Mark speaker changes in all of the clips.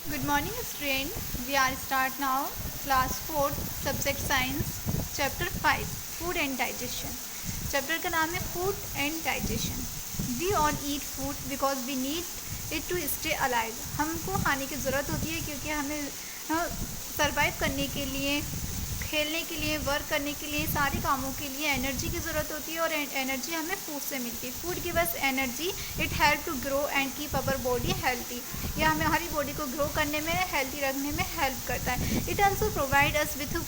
Speaker 1: Good morning student. We are start now class 4th subject science chapter 5 food and digestion. Chapter का नाम है food and digestion. We all eat food because we need it to stay alive. हमको खाने की ज़रूरत होती है क्योंकि हमें सर्वाइव करने के लिए, खेलने के लिए, वर्क करने के लिए, सारे कामों के लिए एनर्जी की ज़रूरत होती है और एनर्जी हमें फूड से मिलती है. Food give us energy. It help to grow and keep our body healthy. यह हमें हमारी बॉडी को ग्रो करने में, हेल्थी रखने में हेल्प करता है. It also provide us with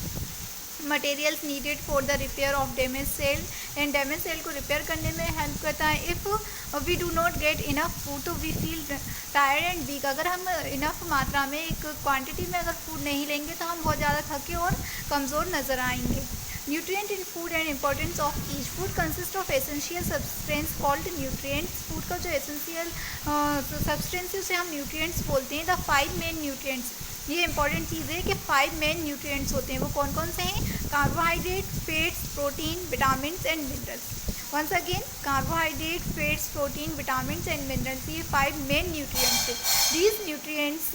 Speaker 1: materials needed for the repair of damage cell. And damage cell को रिपेयर करने में हेल्प करता है. If we do not get enough food तो we feel tired and week. अगर हम इनफ मात्रा में, एक क्वांटिटी में अगर फूड नहीं लेंगे तो हम बहुत ज़्यादा थके और कमज़ोर नज़र आएंगे. Nutrient in food and importance of each. Food consist of essential substance called nutrients. Food का जो एसेंशियल सब्सटेंस है उसे हम न्यूट्रिएंट्स बोलते हैं. The 5 main nutrients. ये इंपॉर्टेंट चीज़ है कि 5 मेन न्यूट्रिएंट्स होते हैं. वो कौन कौन से हैं? Carbohydrate, fats, protein, vitamins and minerals. Once again, carbohydrate, fats, protein, vitamins and minerals, ये 5 मेन न्यूट्रिएंट्स है. These nutrients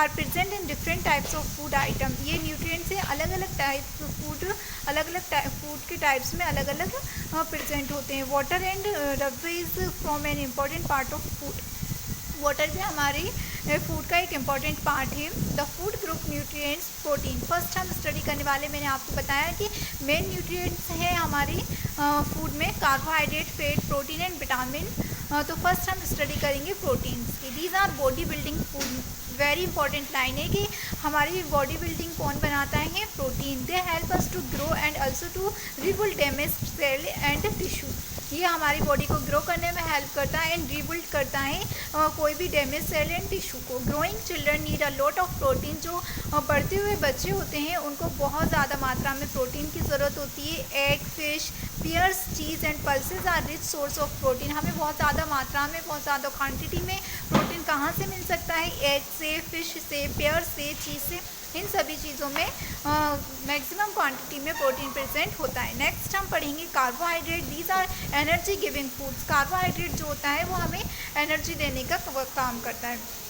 Speaker 1: are present in different types of food item. ये न्यूट्रिएंट्स है अलग अलग टाइप फूड, अलग अलग फूड के टाइप्स में अलग अलग प्रेजेंट होते हैं. वाटर एंड रब्बे is from an important part of food. Water भी हमारी फूड का एक इम्पॉर्टेंट पार्ट है. The food group nutrients. Protein first हम स्टडी करने वाले. मैंने आपको बताया कि मेन न्यूट्रिएंट्स हैं हमारी फूड में carbohydrate, fat, protein and vitamin. तो फर्स्ट हम स्टडी करेंगे प्रोटीन्स की. These are body building food. Very important line है कि हमारी बॉडी बिल्डिंग कौन बनाता है? Protein. They help us to grow and also to rebuild damage cell and tissue. ये हमारी बॉडी को ग्रो करने में हेल्प करता है एंड रिबिल्ड करता है कोई भी डैमेज सेल एंड टिश्यू को. Growing children need a lot of protein. जो बढ़ते हुए बच्चे होते हैं उनको बहुत ज़्यादा मात्रा में प्रोटीन की ज़रूरत होती है. Egg, fish, pears, cheese and pulses are rich source of protein. हमें बहुत ज़्यादा मात्रा में, बहुत ज़्यादा क्वान्टिटी में प्रोटीन कहाँ से मिल सकता है? एग से, फिश से, पेयर से, चीज़ से. इन सभी चीज़ों में मैक्सिमम क्वांटिटी में प्रोटीन प्रेजेंट होता है. नेक्स्ट हम पढ़ेंगे carbohydrate. These are energy giving foods. Carbohydrate जो होता है वो हमें एनर्जी देने का काम करता है.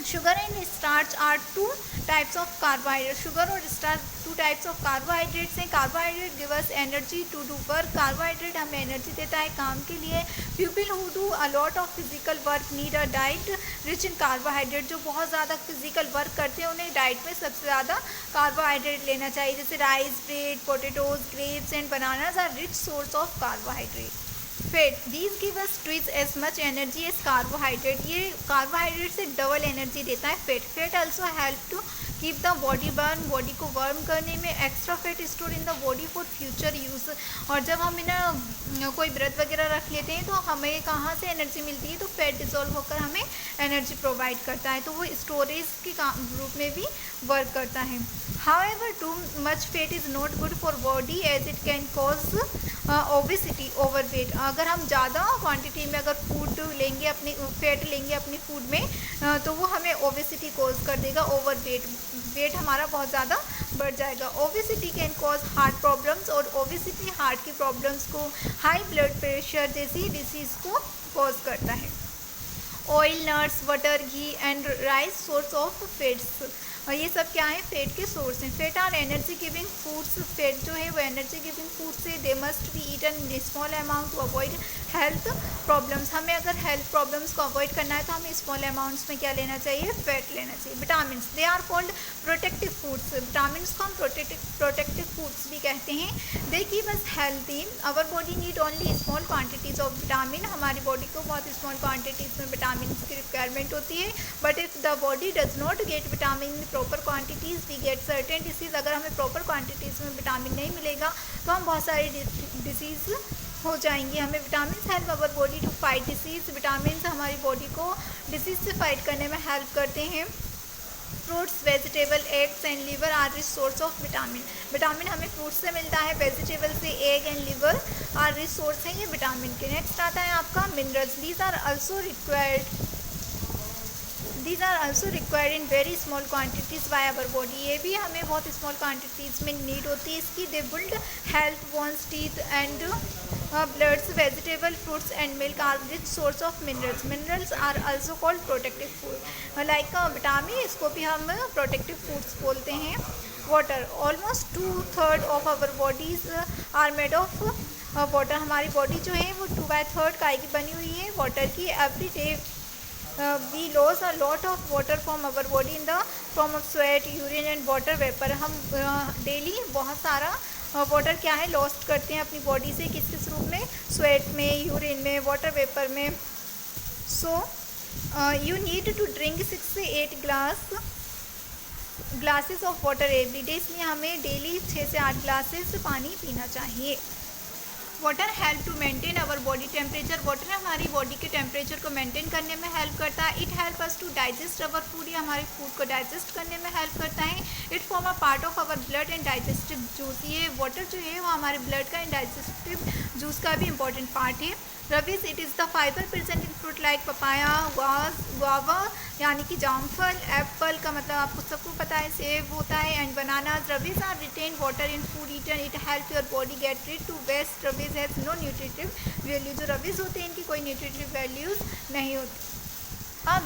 Speaker 1: Sugar and starch are 2 types of carbohydrate. Sugar और स्टार्च 2 टाइप्स ऑफ कार्बोहाइड्रेट्स हैं. Carbohydrate give us energy to do work. Carbohydrate हमें एनर्जी देता है काम के लिए. People who do a lot of physical work need a diet rich in carbohydrate. जो बहुत ज़्यादा फिजिकल वर्क करते हैं उन्हें डाइट में सबसे ज़्यादा कार्बोहाइड्रेट लेना चाहिए. जैसे rice, bread, potatoes, grapes and bananas are rich source of carbohydrate. Fat. These give us twice as much energy as carbohydrate. ये कार्बोहाइड्रेट से डबल एनर्जी देता है fat. Fat also help to keep the body burn. Body को warm करने में. Extra fat store in the body for future use. और जब हम कोई व्रत वगैरह रख लेते हैं तो हमें कहाँ से एनर्जी मिलती है? तो फैट डिजोल्व होकर हमें एनर्जी प्रोवाइड करता है. तो वो स्टोरेज के रूप में भी वर्क करता है. However, too much fat is not good for body as it can cause obesity, overweight. अगर हम ज़्यादा क्वांटिटी में अगर फूड लेंगे, अपनी फैट लेंगे अपनी फूड में, तो वो हमें ओबेसिटी कॉज कर देगा. ओवरवेट, वेट हमारा बहुत ज़्यादा बढ़ जाएगा. Obesity can cause heart problems. और ओबेसिटी हार्ट की प्रॉब्लम्स को, हाई ब्लड प्रेशर जैसी डिसीज़ को कॉज करता है. Oil, nuts, butter, ghee and rice source of fats. और ये सब क्या है? फैट के सोर्स हैं. Fat are energy giving foods. Fat जो है वो एनर्जी गिविंग फूड से. They must be eaten in small amount to avoid health problems. हमें अगर हेल्थ प्रॉब्लम्स को अवॉइड करना है तो हमें स्मॉल अमाउंट्स में क्या लेना चाहिए? फैट लेना चाहिए. Vitamins. They are called protective foods. Vitamins को हम प्रोटेक्टिव फूड्स भी कहते हैं. They keep us healthy. Our body need only small quantities of vitamin. हमारी बॉडी को बहुत स्मॉल क्वान्टिटीज में विटामिन की रिक्वायरमेंट होती है. But if the body does not get vitamin proper quantities, we get certain disease. अगर हमें proper quantities में विटामिन नहीं मिलेगा तो हम बहुत सारी डिसीज़ हो जाएंगी. हमें vitamin help our body to fight disease. Vitamin हमारी बॉडी को डिसीज़ से फाइट करने में हेल्प करते हैं. Fruits, vegetable, eggs and liver are rich source of vitamin. Vitamin हमें फ्रूट से मिलता है, वेजिटेबल से. Egg and liver are rich source हैं ये विटामिन के. नेक्स्ट आता है आपका minerals. These are also required in very small quantities by our body. ये भी हमें बहुत स्मॉल क्वान्टिटीज़ में नीड होती है इसकी. They build health, bones, teeth and Bloods, vegetable, fruits and milk are rich source of minerals. Minerals are also called protective food. Like vitamin, इसको भी हम protective foods बोलते हैं. Water, almost 2/3 of our bodies are made of water. हमारी body जो है वो 2/3 काय की बनी हुई है water की. Every day we lose a lot of water from our body in the form of sweat, urine and water vapor. हम daily बहुत सारा वाटर क्या है लॉस्ट करते हैं अपनी बॉडी से, किस किस रूप में, स्वेट में, यूरिन में, वाटर वेपर में. So you need to drink 6 से 8 glasses of water every day. इसलिए हमें डेली 6 से 8 ग्लासेस पानी पीना चाहिए. Water help to maintain our body temperature. Water हमारी बॉडी के टेम्परेचर को मेंटेन करने में हेल्प करता है. It help us to digest our food. ये हमारे फूड को डाइजेस्ट करने में हेल्प करता है. It form a part of our blood and digestive juice. ये वाटर जो है वो हमारे ब्लड का एंड डाइजेस्टिव जूस का भी इंपॉर्टेंट पार्ट है. Ravi's, it is the fibre present in fruit like papaya, guava यानी कि जामफल, एप्पल का मतलब आपको सबको पता है सेब होता है, and banana. Roughage are retain water in food eaten. It help your body get rid to waste. Roughage has no nutritive value. जो रवीज होते हैं इनकी कोई न्यूट्रिटिव वैल्यूज़ नहीं होती.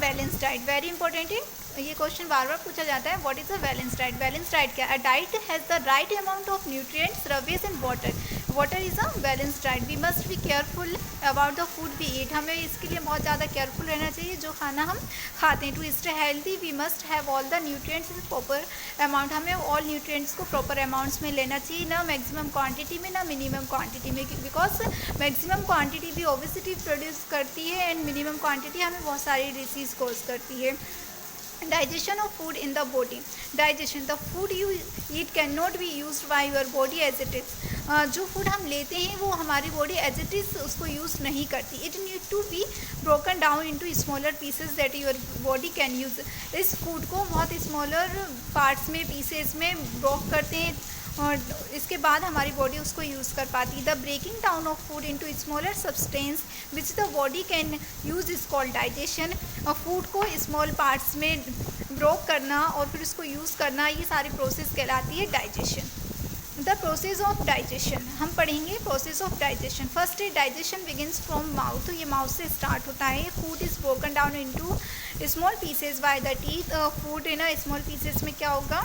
Speaker 1: बैलेंस डाइट वेरी इंपॉर्टेंट है. ये क्वेश्चन बार बार पूछा जाता है. What is a balance diet? Balance diet क्या है? A diet has the right amount of nutrients, roughage and water. Water is a balance diet. We must be careful about the food we eat. हमें इसके लिए बहुत ज़्यादा careful रहना चाहिए जो खाना हम खाते हैं. To stay healthy we must have all the nutrients in proper amount. हमें ऑल न्यूट्रिएंट्स को प्रॉपर अमाउंट्स में लेना चाहिए, ना मैक्सिमम क्वांटिटी में ना मिनिमम क्वांटिटी में. बिकॉज मैक्सिमम क्वांटिटी भी ओबेसिटी प्रोड्यूस करती है एंड मिनिमम क्वांटिटी हमें बहुत सारी डिसीज़ कॉज करती है. Digestion of food in the body. Digestion, the food you eat cannot be used by your body as it is. जो फूड हम लेते हैं वो हमारी बॉडी एज इट इज़ उसको यूज़ नहीं करती. It need to be broken down into smaller pieces that your body can use. इस फूड को बहुत स्मॉलर पार्ट्स में, पीसेस में ब्रोक करते हैं और इसके बाद हमारी बॉडी उसको यूज़ कर पाती है. The breaking down of food into smaller substance which the body can use is called digestion. Food को स्मॉल पार्ट्स में ब्रोक करना और फिर उसको यूज़ करना, ये सारी प्रोसेस कहलाती है digestion. The process of digestion हम पढ़ेंगे. Process of digestion, first digestion begins from mouth. ये माउथ से स्टार्ट होता है. Food is broken down into small pieces by the teeth. Food है ना स्मॉल पीसेस में क्या होगा,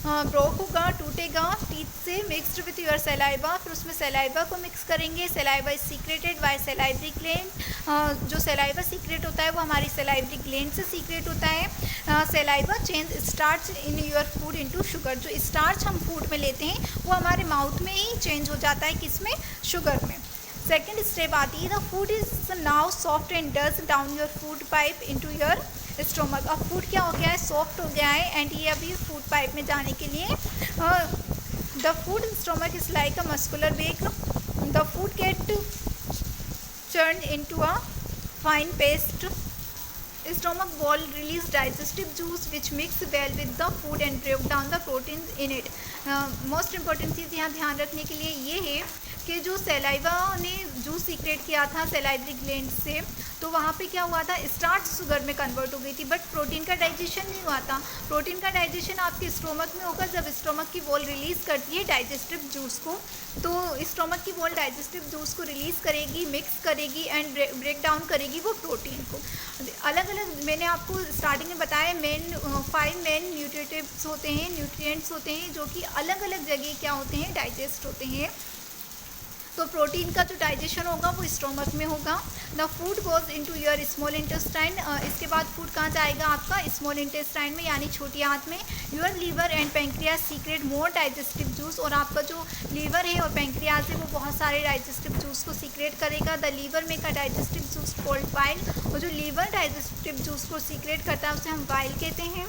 Speaker 1: ब्रोक होगा, टूटेगा टीथ से, मिक्सड विथ योर सलाइवा. फिर उसमें सलाइवा को मिक्स करेंगे. Saliva is secreted by salivary gland. जो सलाइवा सीक्रेट होता है वो हमारी सलाइवरी ग्लैंड से सीक्रेट होता है. Saliva change starch in your food into sugar. जो स्टार्च हम फूड में लेते हैं वो हमारे माउथ में ही चेंज हो जाता है, किसमें, शुगर में. सेकेंड स्टेप आती है the food is now soft and does down your food pipe into your stomach. अब फूड क्या हो गया है, सॉफ्ट हो गया है एंड ये अभी फूड पाइप में जाने के लिए the food stomach is like a muscular bag. The food get churned into a fine paste. Stomach wall release digestive juice which mix well with the food and break down the proteins in it. Most important चीज़ यहाँ ध्यान रखने के लिए ये है कि जो सलाइवा ने जूस सीक्रेट किया था सलाइवरी ग्लैंड से, तो वहाँ पे क्या हुआ था, स्टार्च शुगर में कन्वर्ट हो गई थी, बट प्रोटीन का डाइजेशन नहीं हुआ था. प्रोटीन का डाइजेशन आपके स्टोमक में होगा जब स्टोमक की वॉल रिलीज़ करती है डाइजेस्टिव जूस को. तो स्टोमक की वॉल डाइजेस्टिव जूस को रिलीज़ करेगी, मिक्स करेगी एंड ब्रेक डाउन करेगी वो प्रोटीन को. अलग अलग मैंने आपको स्टार्टिंग में बताया 5 मेन न्यूट्रिटिव्स होते हैं, न्यूट्रिएंट्स होते हैं जो कि अलग अलग जगह क्या होते हैं, डाइजेस्ट होते हैं. तो प्रोटीन का जो डाइजेशन होगा वो स्टोमक में होगा. The food goes into your small intestine. इसके बाद फूड कहाँ जाएगा आपका, स्मॉल इंटेस्टाइन में यानी छोटी आंत में. Your liver and pancreas secrete more digestive juice. और आपका जो लीवर है और पेंक्रियाज है वो बहुत सारे डाइजेस्टिव जूस को सीक्रेट करेगा. The liver make a digestive juice called bile. और जो लीवर डाइजेस्टिव जूस को सीक्रेट करता है उसे हम बाइल कहते हैं.